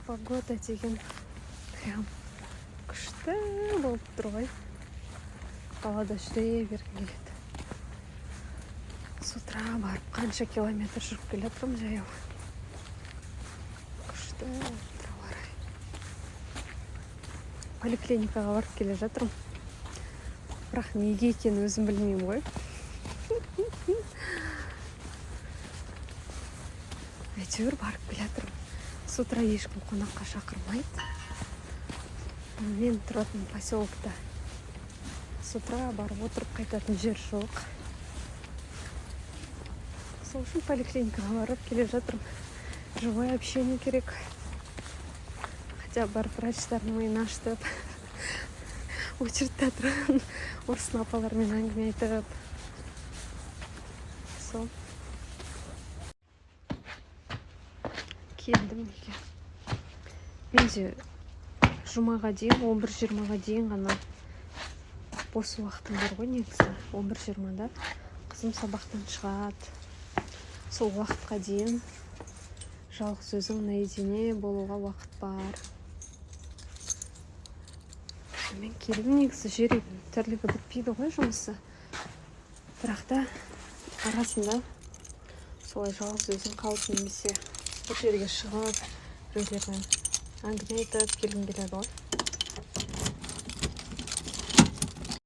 Погода деген прям күшті болып тұр ғой. Қалада жүре бергім келеді. С утра барып қанша километр жүріп келе жатырмын жаяу. Күшті болып тұр ауа райы. Поликлиникаға барып келе жатырмын. Бірақ неге екенін өзім білмеймін ғой. Әйтеуір барып келе жатырмын. С утра ешкім қонаққа шақырмайды. Мен тұратын поселокта с утра барып отырып қайтатын жер жоқ. Сол үшін поликлиникаға барып келе жатырмын. Живое общение керек. Хотя барып врачтардың миын ашытып, очередьте тұрған орсын апалармен әңгіме айтып. Сол. Келдім неге. Менде жұмаға дейін, 11:20-ға дейін ғана бос уақытым бар ғой негізі. 11:20-да қызым сабақтан шығады. Сол уақытқа дейін жалғыз өзің наедине болуға уақыт бар. Мен келдім негізі жүрегім тірлігі бітпейді ғой жұмысы. Бірақ та арасында солай жалғыз өзің қалып немесе бір жерге шығып, біреулермен әңгіме айтып келгім келеді ғой.